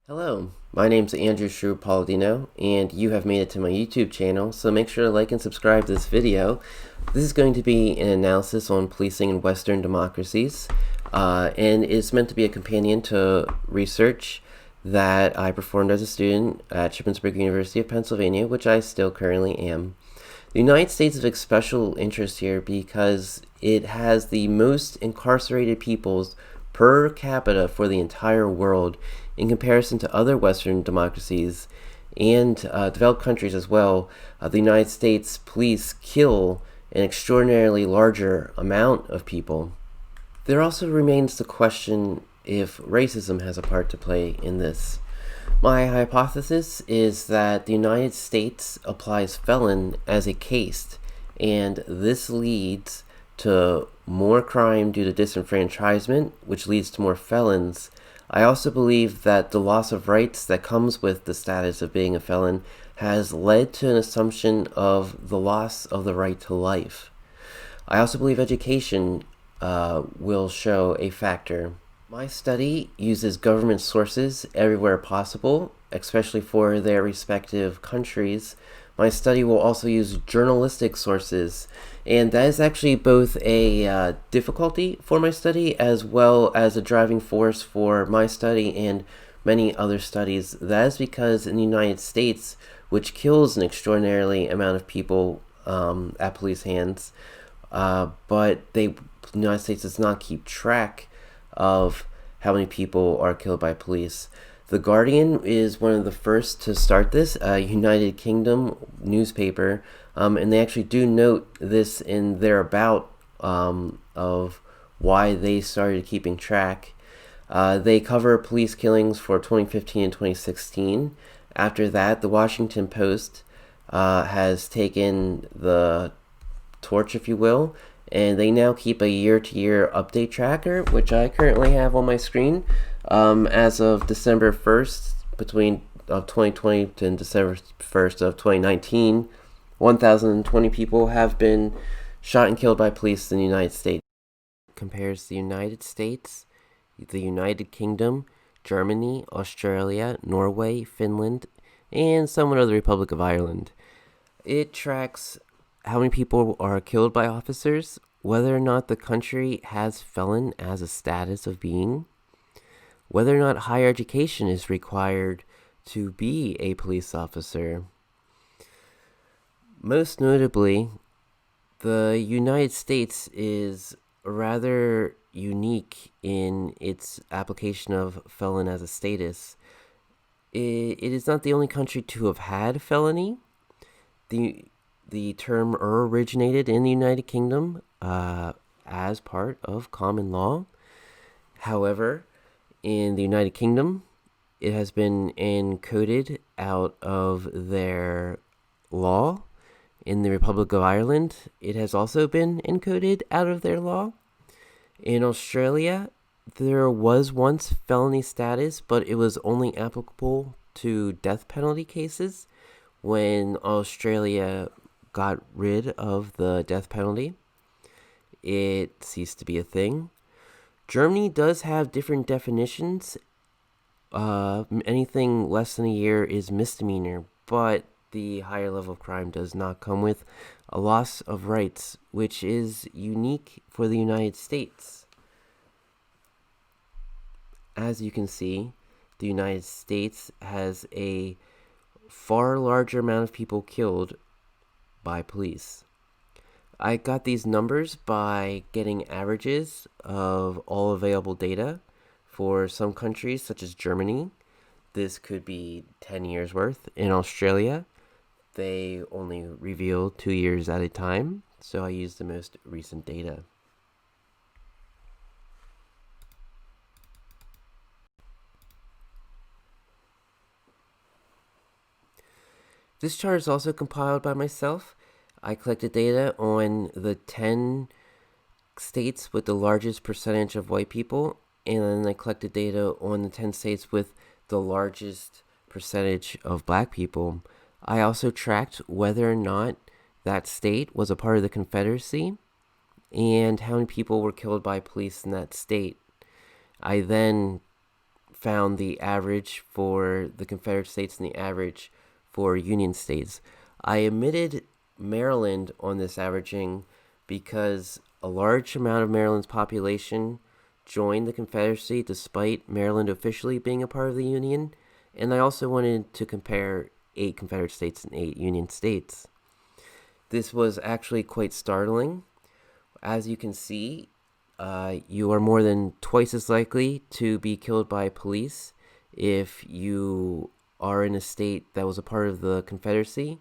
Hello, my name's Andrew Shrew Palladino, and you have made it to my YouTube channel, so make sure to like and subscribe to this video. This is going to be an analysis on policing in Western democracies, and it's meant to be a companion to research that I performed as a student at Shippensburg University of Pennsylvania, which I still currently am. The United States is of special interest here because it has the most incarcerated peoples per capita for the entire world in comparison to other Western democracies and developed countries as well. The United States police kill an extraordinarily larger amount of people. There also remains the question if racism has a part to play in this. My hypothesis is that the United States applies felon as a caste, and this leads to more crime due to disenfranchisement, which leads to more felons. I also believe that the loss of rights that comes with the status of being a felon has led to an assumption of the loss of the right to life. I also believe education will show a factor. My study uses government sources everywhere possible, especially for their respective countries. My study will also use journalistic sources, and that is actually both a difficulty for my study as well as a driving force for my study and many other studies. That is because in the United States, which kills an extraordinarily amount of people at police hands, but the United States does not keep track of how many people are killed by police. The Guardian is one of the first to start this, a United Kingdom newspaper, and they actually do note this in their about of why they started keeping track. They cover police killings for 2015 and 2016. After that, the Washington Post has taken the torch, if you will, and they now keep a year-to-year update tracker, which I currently have on my screen. As of December 1st, of 2020 to December 1st of 2019, 1,020 people have been shot and killed by police in the United States. Compares the United States, the United Kingdom, Germany, Australia, Norway, Finland, and somewhat of the Republic of Ireland. It tracks how many people are killed by officers, whether or not the country has felon as a status of being, whether or not higher education is required to be a police officer. Most notably, the United States is rather unique in its application of felon as a status. It is not the only country to have had felony. The term originated in the United Kingdom as part of common law. However, in the United Kingdom, it has been encoded out of their law. In the Republic of Ireland, it has also been encoded out of their law. In Australia, there was once felony status, but it was only applicable to death penalty cases. When Australia got rid of the death penalty, it ceased to be a thing. Germany does have different definitions. Anything less than a year is misdemeanor, but the higher level of crime does not come with a loss of rights, which is unique for the United States. As you can see, the United States has a far larger amount of people killed by police. I got these numbers by getting averages of all available data for some countries, such as Germany. This could be 10 years worth. In Australia, they only reveal 2 years at a time, so I used the most recent data. This chart is also compiled by myself. I collected data on the 10 states with the largest percentage of white people, and then I collected data on the 10 states with the largest percentage of black people. I also tracked whether or not that state was a part of the Confederacy and how many people were killed by police in that state. I then found the average for the Confederate States and the average for Union States. I omitted Maryland on this averaging because a large amount of Maryland's population joined the Confederacy despite Maryland officially being a part of the Union, and I also wanted to compare 8 Confederate States and 8 Union States. This was actually quite startling. As you can see, you are more than twice as likely to be killed by police if you are in a state that was a part of the Confederacy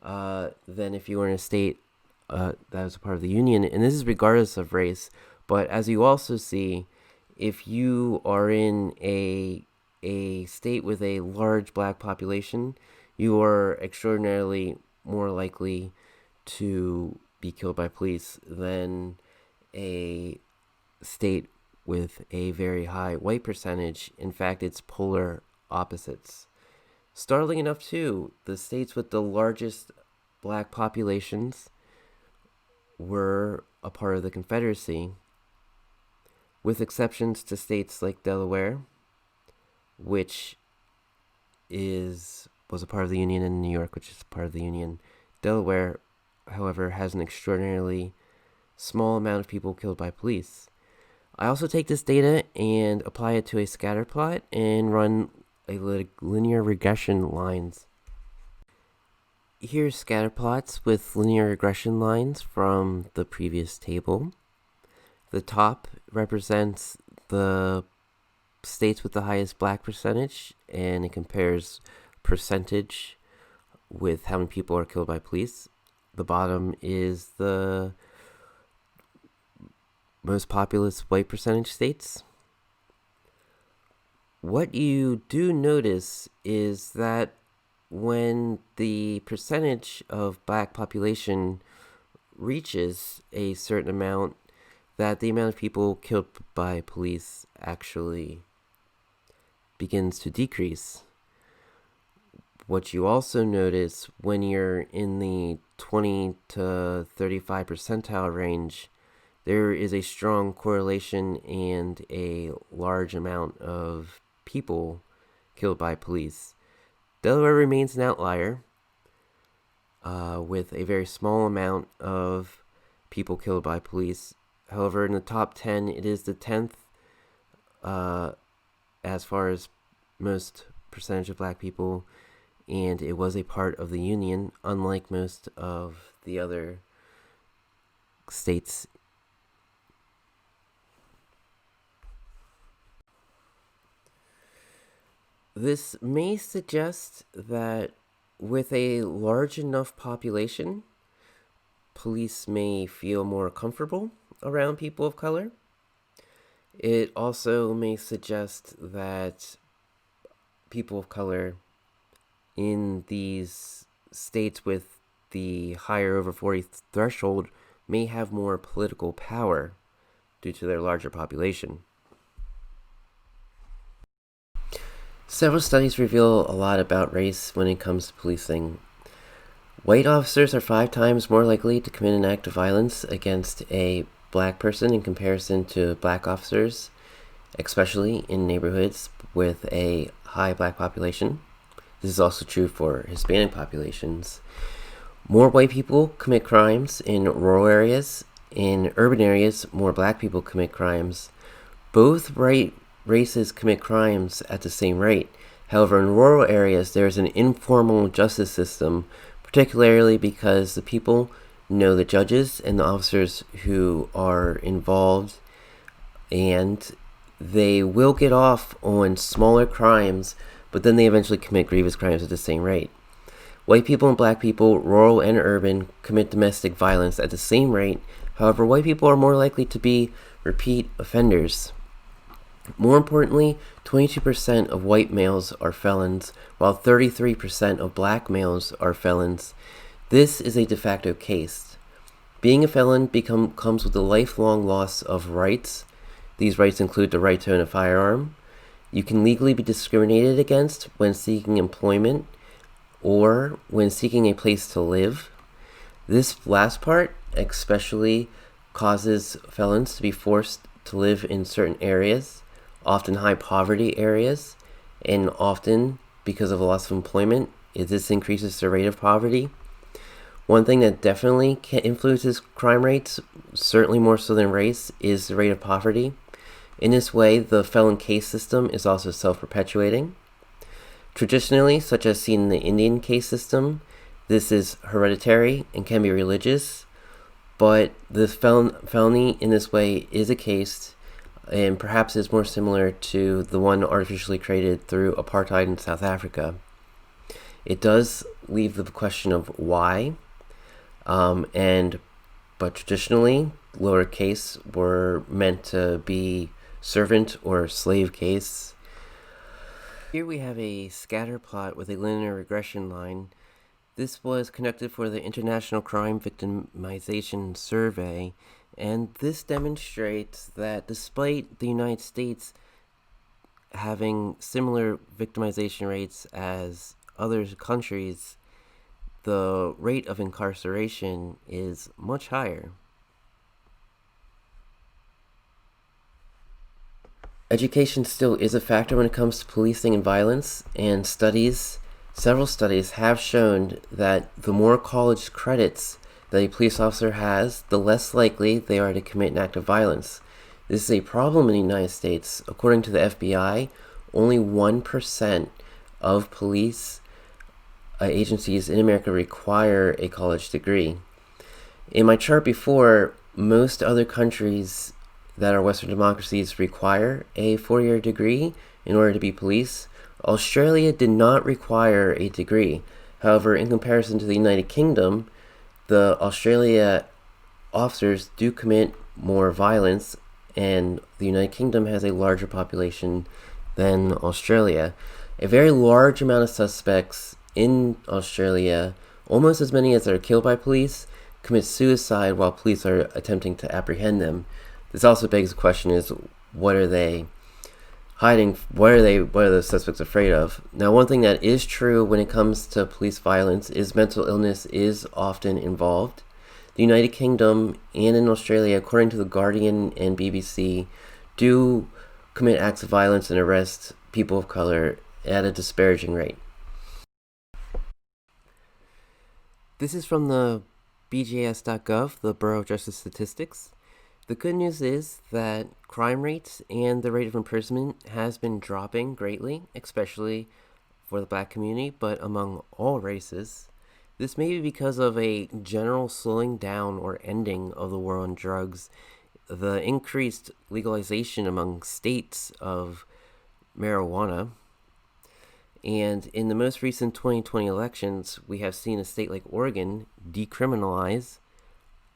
than if you were in a state that was a part of the Union. And this is regardless of race. But as you also see, if you are in a state with a large black population, you are extraordinarily more likely to be killed by police than a state with a very high white percentage. In fact, it's polar opposites. Startling enough too, the states with the largest black populations were a part of the Confederacy, with exceptions to states like Delaware, which was a part of the Union, and New York, which is a part of the Union. Delaware, however, has an extraordinarily small amount of people killed by police. I also take this data and apply it to a scatter plot and run a linear regression lines. Here's scatter plots with linear regression lines from the previous table. The top represents the states with the highest black percentage, and it compares percentage with how many people are killed by police. The bottom is the most populous white percentage states. What you do notice is that when the percentage of black population reaches a certain amount, that the amount of people killed by police actually begins to decrease. What you also notice when you're in the 20 to 35 percentile range, there is a strong correlation and a large amount of people killed by police. Delaware remains an outlier with a very small amount of people killed by police. However, in the top 10, it is the 10th as far as most percentage of black people, and it was a part of the Union, unlike most of the other states. This may suggest that with a large enough population, police may feel more comfortable around people of color. It also may suggest that people of color in these states with the higher over 40 threshold may have more political power due to their larger population. Several studies reveal a lot about race when it comes to policing. White officers are 5 times more likely to commit an act of violence against a black person in comparison to black officers, especially in neighborhoods with a high black population. This is also true for Hispanic populations. More white people commit crimes in rural areas. In urban areas, more black people commit crimes. Both races commit crimes at the same rate. However, in rural areas, there is an informal justice system, particularly because the people know the judges and the officers who are involved, and they will get off on smaller crimes, but then they eventually commit grievous crimes at the same rate. White people and black people, rural and urban, commit domestic violence at the same rate. However, white people are more likely to be repeat offenders. More importantly, 22% of white males are felons, while 33% of black males are felons. This is a de facto case. Being a felon comes with a lifelong loss of rights. These rights include the right to own a firearm. You can legally be discriminated against when seeking employment or when seeking a place to live. This last part especially causes felons to be forced to live in certain areas. often high poverty areas, and often because of a loss of employment, this increases the rate of poverty. One thing that definitely influences crime rates, certainly more so than race, is the rate of poverty. In this way, the felon case system is also self-perpetuating. Traditionally, such as seen in the Indian case system, this is hereditary and can be religious, but the felony in this way is a case and perhaps is more similar to the one artificially created through apartheid in South Africa. It does leave the question of why, but traditionally, lower case were meant to be servant or slave case. Here we have a scatter plot with a linear regression line. This was conducted for the International Crime Victimization Survey, and this demonstrates that despite the United States having similar victimization rates as other countries, the rate of incarceration is much higher. Education still is a factor when it comes to policing and violence, and several studies have shown that the more college credits that a police officer has, the less likely they are to commit an act of violence. This is a problem in the United States. According to the FBI, only 1% of police agencies in America require a college degree. In my chart before, most other countries that are Western democracies require a 4-year degree in order to be police. Australia did not require a degree. However, in comparison to the United Kingdom, the Australia officers do commit more violence, and the United Kingdom has a larger population than Australia. A very large amount of suspects in Australia, almost as many as are killed by police, commit suicide while police are attempting to apprehend them. This also begs the question is, what are they hiding? What are the suspects afraid of? Now, one thing that is true when it comes to police violence is mental illness is often involved. The United Kingdom and in Australia, according to The Guardian and BBC, do commit acts of violence and arrest people of color at a disparaging rate. This is from the bjs.gov, the Bureau of Justice Statistics. The good news is that crime rates and the rate of imprisonment has been dropping greatly, especially for the black community, but among all races. This may be because of a general slowing down or ending of the war on drugs, the increased legalization among states of marijuana, and in the most recent 2020 elections, we have seen a state like Oregon decriminalize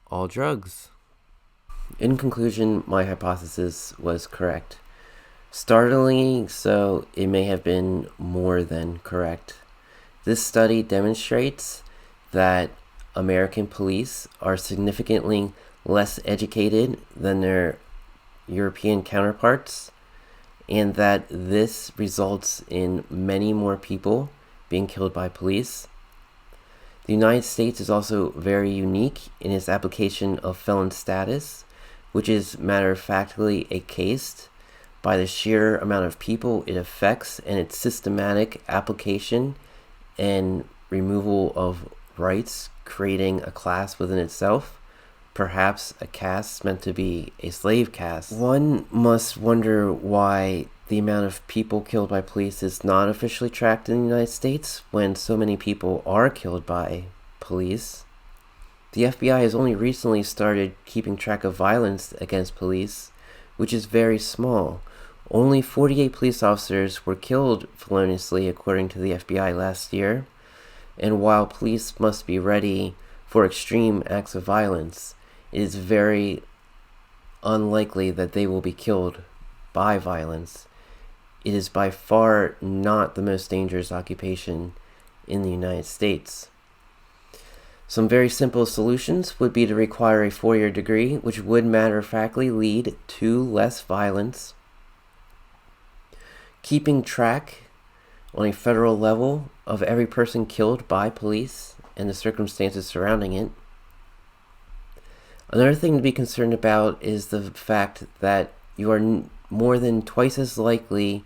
all drugs. In conclusion, my hypothesis was correct. Startlingly so, it may have been more than correct. This study demonstrates that American police are significantly less educated than their European counterparts, and that this results in many more people being killed by police. The United States is also very unique in its application of felon status, which is matter-of-factly a case by the sheer amount of people it affects and its systematic application and removal of rights, creating a class within itself, perhaps a caste meant to be a slave caste. One must wonder why the amount of people killed by police is not officially tracked in the United States when so many people are killed by police. The FBI has only recently started keeping track of violence against police, which is very small. Only 48 police officers were killed feloniously according to the FBI last year, and while police must be ready for extreme acts of violence, it is very unlikely that they will be killed by violence. It is by far not the most dangerous occupation in the United States. Some very simple solutions would be to require a 4-year degree, which would matter-of-factly lead to less violence. Keeping track on a federal level of every person killed by police and the circumstances surrounding it. Another thing to be concerned about is the fact that you are more than twice as likely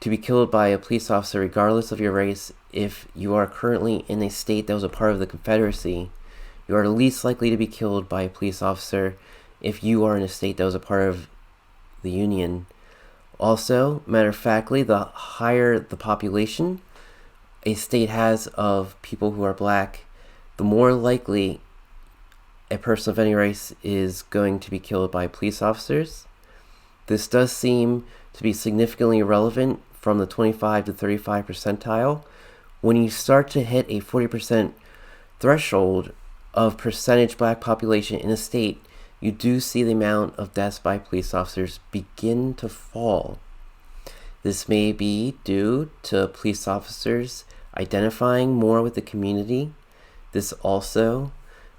to be killed by a police officer regardless of your race if you are currently in a state that was a part of the Confederacy. You are least likely to be killed by a police officer if you are in a state that was a part of the Union. Also, matter of factly, the higher the population a state has of people who are black, the more likely a person of any race is going to be killed by police officers. This does seem to be significantly relevant from the 25 to 35 percentile. When you start to hit a 40% threshold of percentage black population in a state, you do see the amount of deaths by police officers begin to fall. This may be due to police officers identifying more with the community. This also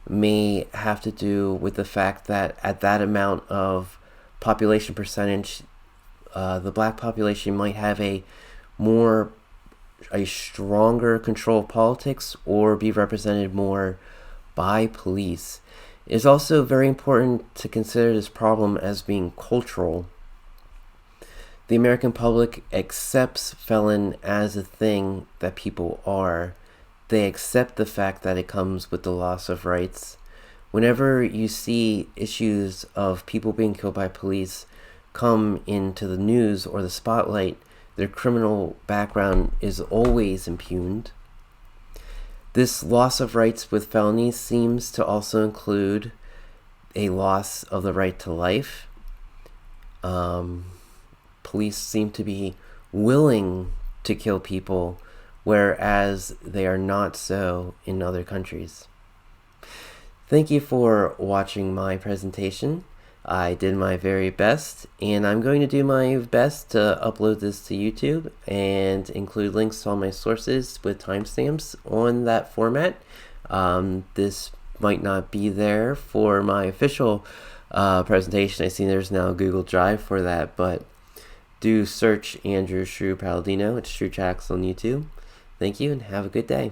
may have to do with the fact that at that amount of population percentage, the black population might have a stronger control of politics or be represented more by police. It is also very important to consider this problem as being cultural. The American public accepts felon as a thing that people are. They accept the fact that it comes with the loss of rights. Whenever you see issues of people being killed by police come into the news or the spotlight, their criminal background is always impugned. This loss of rights with felonies seems to also include a loss of the right to life. Police seem to be willing to kill people, whereas they are not so in other countries. Thank you for watching my presentation. I did my very best, and I'm going to do my best to upload this to YouTube and include links to all my sources with timestamps on that format. This might not be there for my official presentation. I see there's now a Google Drive for that, but do search Andrew Shrew Palladino. It's Shrew Tracks on YouTube. Thank you, and have a good day.